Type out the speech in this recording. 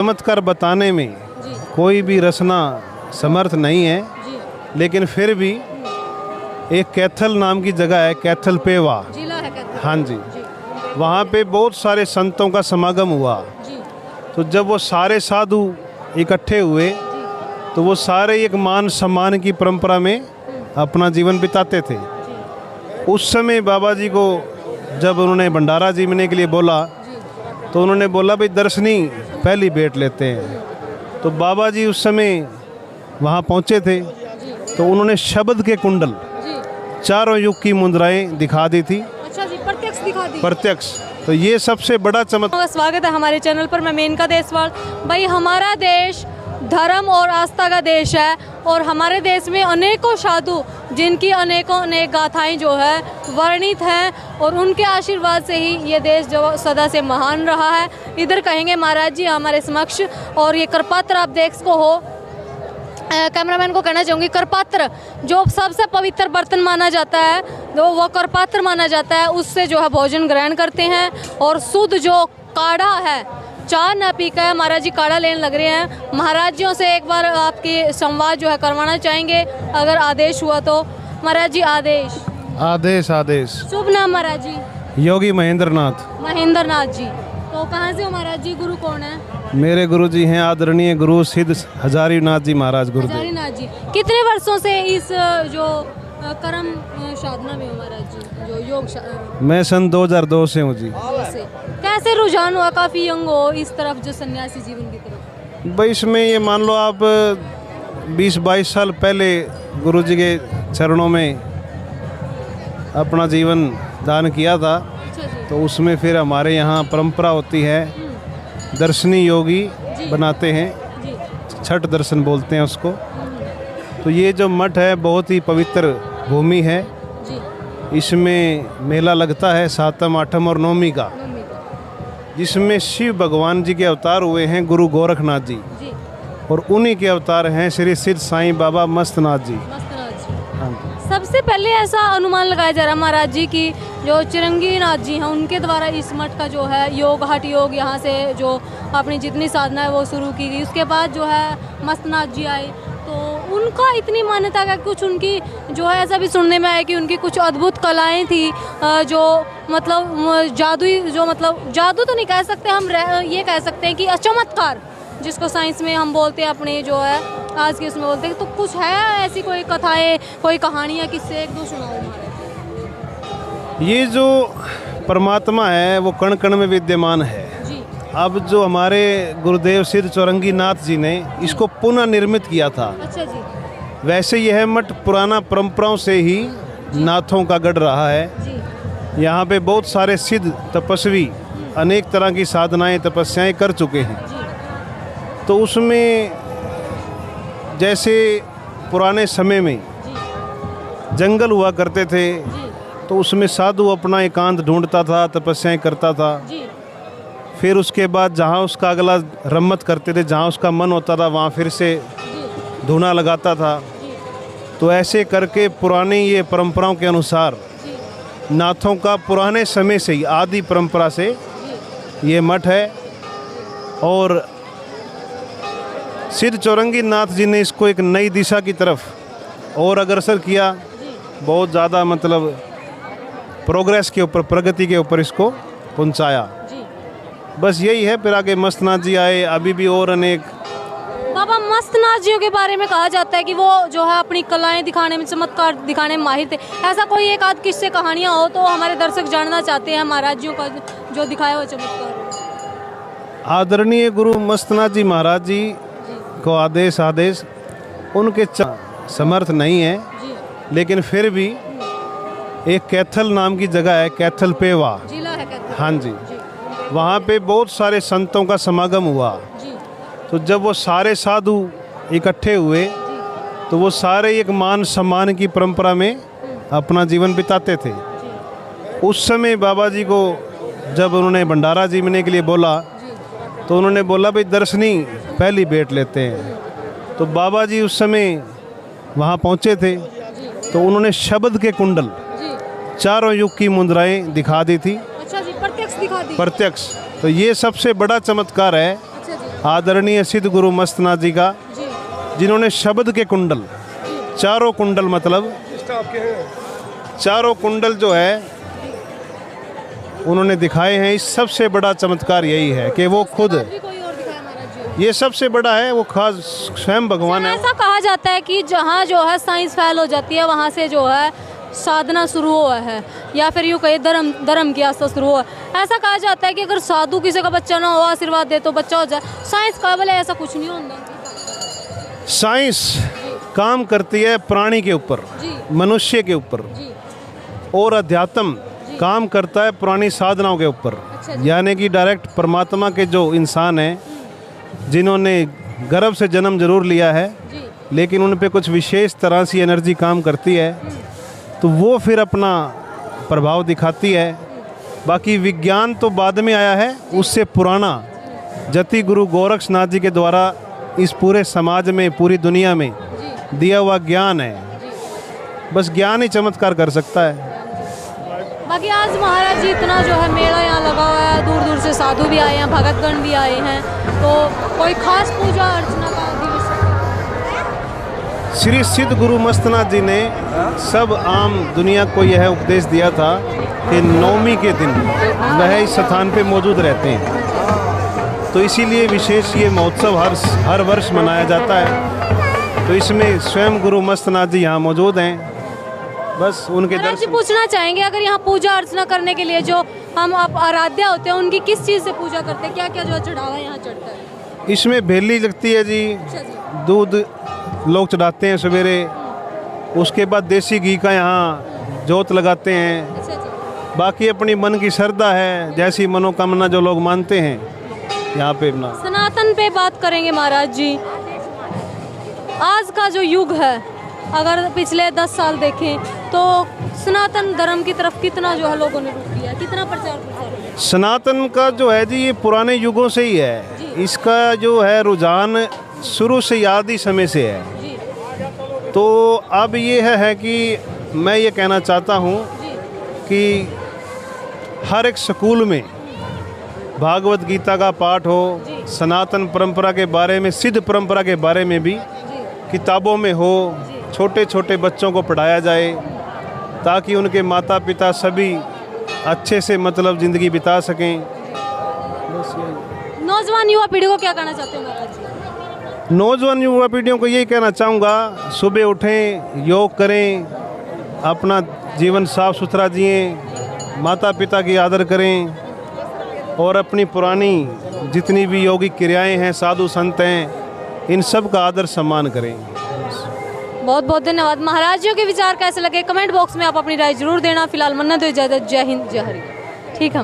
चमत्कार बताने में कोई भी रचना समर्थ नहीं है, लेकिन फिर भी एक कैथल नाम की जगह है, कैथल पेवा जिला है कैथल। हाँ जी, वहाँ पे बहुत सारे संतों का समागम हुआ। तो जब वो सारे साधु इकट्ठे हुए तो वो सारे एक मान सम्मान की परंपरा में अपना जीवन बिताते थे। उस समय बाबा जी को जब उन्होंने भंडारा जीवने के लिए बोला तो उन्होंने बोला भाई दर्शनी पहली भेंट लेते हैं। तो बाबा जी उस समय वहाँ पहुँचे थे तो उन्होंने शब्द के कुंडल चारों युग की मुद्राएं दिखा दी थी। अच्छा जी, प्रत्यक्ष दिखा दी। प्रत्यक्ष। तो ये सबसे बड़ा चमत्कार। स्वागत है हमारे चैनल पर। मैं मेनका देसवाल। भाई हमारा देश धर्म और आस्था का देश है और हमारे देश में अनेकों साधु जिनकी अनेकों अनेक गाथाएं जो है वर्णित हैं और उनके आशीर्वाद से ही ये देश जो सदा से महान रहा है। इधर कहेंगे महाराज जी हमारे समक्ष, और ये करपात्र आप देख सको हो। कैमरामैन को कहना चाहूँगी, करपात्र जो सबसे पवित्र बर्तन माना जाता है तो वो करपात्र माना जाता है, उससे जो है भोजन ग्रहण करते हैं। और शुद्ध जो काढ़ा है, चाय ना पी कर महाराज जी काढ़ा लेने लग रहे हैं। महाराज जियों से एक बार आपके संवाद जो है करवाना चाहेंगे, अगर आदेश हुआ तो। महाराज जी आदेश। आदेश आदेश। शुभ नाम महाराज जी? योगी महेंद्र नाथ। महेंद्र नाथ जी। तो कहाँ से हो महाराज जी? गुरु कौन है? मेरे गुरु जी हैं आदरणीय गुरु सिद्ध हजारी नाथ जी महाराज गुरुदेव। हजारी नाथ जी। कितने वर्षों से इस जो कर्म साधना में हो महाराज जी, जो योग? मैं सन 2002 से हूँ जी। से कैसे रुझान हुआ? काफी यंग हो इस तरफ, जो सन्यासी जीवन की तरफ। भाई इसमें ये मान लो आप 20-22 साल पहले गुरु जी के चरणों में अपना जीवन दान किया था। अच्छा जी। तो उसमें फिर हमारे यहाँ परंपरा होती है, दर्शनी योगी बनाते हैं, छठ दर्शन बोलते हैं उसको। तो ये जो मठ है बहुत ही पवित्र भूमि है। इसमें मेला लगता है 7म 8म और 9वीं का, जिसमें शिव भगवान जी के अवतार हुए हैं गुरु गोरखनाथ जी, और उन्हीं के अवतार हैं श्री सिद्ध साईं बाबा मस्तनाथ जी। सबसे पहले ऐसा अनुमान लगाया जा रहा महाराज जी की जो चिरंगी नाथ जी हैं उनके द्वारा इस मठ का जो है योग हठ योग यहाँ से जो अपनी जितनी साधना है वो शुरू की गई। उसके बाद जो है मस्तनाथ जी आए, तो उनका इतनी मान्यता है, कुछ उनकी जो है ऐसा भी सुनने में आया कि उनकी कुछ अद्भुत कलाएं थी, जो मतलब जादुई, जो मतलब जादू तो नहीं कह सकते हम, ये कह सकते हैं कि चमत्कार, जिसको साइंस में हम बोलते हैं, अपने जो है आज के उसमें बोलते हैं। तो कुछ है ऐसी कोई कथाएं, कोई कहानियाँ, किससे एक दो सुनाओ हमारे। ये जो परमात्मा है वो कण कण में विद्यमान है जी। अब जो हमारे गुरुदेव सिद्ध चौरंगी नाथ जी ने इसको पुनः निर्मित किया था। अच्छा जी। वैसे यह मठ पुराना परंपराओं से ही नाथों का गढ़ रहा है जी। यहाँ पे बहुत सारे सिद्ध तपस्वी अनेक तरह की साधनाएं तपस्याएं कर चुके हैं। तो उसमें जैसे पुराने समय में जंगल हुआ करते थे, तो उसमें साधु अपना एकांत ढूंढता था, तपस्याएं करता था। फिर उसके बाद जहाँ उसका अगला रम्मत करते थे, जहाँ उसका मन होता था वहाँ फिर से धूना लगाता था। तो ऐसे करके पुरानी ये परंपराओं के अनुसार नाथों का पुराने समय से ही आदि परंपरा से ये मठ है। और सिद्ध चौरंगी नाथ जी ने इसको एक नई दिशा की तरफ और अग्रसर किया, बहुत ज़्यादा मतलब प्रोग्रेस के ऊपर, प्रगति के ऊपर इसको पहुंचाया। बस यही है। फिर आगे मस्तनाथ जी आए, अभी भी और अनेक। बाबा मस्तनाथ जी के बारे में कहा जाता है कि वो जो है अपनी कलाएं दिखाने में, चमत्कार दिखाने में माहिर थे। ऐसा कोई एक आध किस्से कहानियाँ हो तो हमारे दर्शक जानना चाहते हैं महाराज जियों का जो दिखाया हुआ चमत्कार। आदरणीय गुरु मस्तनाथ जी महाराज जी को आदेश उनके समर्थ नहीं है, लेकिन फिर भी एक कैथल नाम की जगह है, कैथल पेवा जिला है कैथल। हाँ जी, वहाँ पे बहुत सारे संतों का समागम हुआ। तो जब वो सारे साधु इकट्ठे हुए तो वो सारे एक मान सम्मान की परंपरा में अपना जीवन बिताते थे। उस समय बाबा जी को जब उन्होंने भंडारा जीवने के लिए बोला तो उन्होंने बोला भाई दर्शनी पहली भेंट लेते हैं। तो बाबा जी उस समय वहाँ पहुँचे थे तो उन्होंने शब्द के कुंडल चारों युग की मुद्राएं दिखा दी थी। अच्छा जी, प्रत्यक्ष दिखा दी। प्रत्यक्ष। तो ये सबसे बड़ा चमत्कार है। अच्छा जी। आदरणीय सिद्ध गुरु मस्तनाथ जी का, जी जिन्होंने शब्द के कुंडल, चारों कुंडल मतलब चारों कुंडल जो है उन्होंने दिखाए हैं। इस सबसे बड़ा चमत्कार यही है कि वो खुद, भी कोई और दिखाया महाराज जी। ये सबसे बड़ा है, वो खास स्वयं भगवान है। ऐसा कहा जाता है कि जहाँ जो है साइंस फेल हो जाती है वहाँ से जो है साधना शुरू हुआ है, या फिर यूँ कहे धर्म की आस्था शुरू हुआ है। ऐसा कहा जाता है कि अगर साधु किसी का बच्चा ना हो, आशीर्वाद दे तो बच्चा हो जाए। साइंस काबिल है, ऐसा कुछ नहीं होता। साइंस काम करती है प्राणी के ऊपर, जी मनुष्य के ऊपर, जी और अध्यात्म काम करता है पुरानी साधनाओं के ऊपर। अच्छा जी। यानी कि डायरेक्ट परमात्मा के जो इंसान हैं, जिन्होंने गर्भ से जन्म जरूर लिया है, जी लेकिन उन पे कुछ विशेष तरह से एनर्जी काम करती है, तो वो फिर अपना प्रभाव दिखाती है। बाकी विज्ञान तो बाद में आया है, उससे पुराना जति गुरु गोरक्षनाथ जी के द्वारा इस पूरे समाज में, पूरी दुनिया में जी दिया हुआ ज्ञान है। जी। बस ज्ञान ही चमत्कार कर सकता है। बाकी आज महाराज जी इतना जो है मेला यहाँ लगा हुआ है, दूर दूर से साधु भी आए हैं, भगतगण भी आए हैं, तो कोई खास पूजा अर्चना का दिवस? श्री सिद्ध गुरु मस्तनाथ जी ने सब आम दुनिया को यह उपदेश दिया था कि नवमी के दिन वह इस स्थान पे मौजूद रहते हैं, तो इसीलिए विशेष ये महोत्सव हर वर्ष मनाया जाता है। तो इसमें स्वयं गुरु मस्तनाथ जी यहाँ मौजूद हैं। बस उनके महाराज जी दर्शन। पूछना चाहेंगे, अगर यहाँ पूजा अर्चना करने के लिए जो हम आप आराध्या होते हैं, उनकी किस चीज़ से पूजा करते हैं? क्या क्या जो चढ़ावा यहाँ चढ़ता है? इसमें भेली लगती है जी, अच्छा जी। दूध लोग चढ़ाते हैं सवेरे, उसके बाद देसी घी का यहाँ जोत लगाते हैं। अच्छा जी। बाकी अपनी मन की श्रद्धा है, जैसी मनोकामना जो लोग मानते हैं यहाँ पे अपना। सनातन पे बात करेंगे महाराज जी। आज का जो युग है, अगर पिछले 10 साल देखें तो सनातन धर्म की तरफ कितना जो है लोगों ने रुख किया, कितना प्रचार प्रसार किया? सनातन का जो है जी, ये पुराने युगों से ही है। जी। इसका जो है रुझान शुरू से आदि समय से है। जी तो अब ये है कि मैं ये कहना चाहता हूँ जी कि हर एक स्कूल में भागवत गीता का पाठ हो, जी। सनातन परंपरा के बारे में, सिद्ध परंपरा के बारे में भी जी किताबों में हो, छोटे छोटे बच्चों को पढ़ाया जाए, ताकि उनके माता पिता सभी अच्छे से मतलब ज़िंदगी बिता सकें। बस यही। नौजवान युवा पीढ़ी को क्या कहना चाहते हो महाराज जी? नौजवान युवा पीढ़ियों को यही कहना चाहूँगा, सुबह उठें, योग करें, अपना जीवन साफ सुथरा जिएं, माता पिता की आदर करें, और अपनी पुरानी जितनी भी यौगिक क्रियाएं हैं, साधु संत हैं, इन सब का आदर सम्मान करें। बहुत बहुत धन्यवाद। महाराज जी के विचार कैसे लगे कमेंट बॉक्स में आप अपनी राय जरूर देना। फिलहाल मन्ना दो इजाजत। जय हिंद, जय हरि। ठीक है।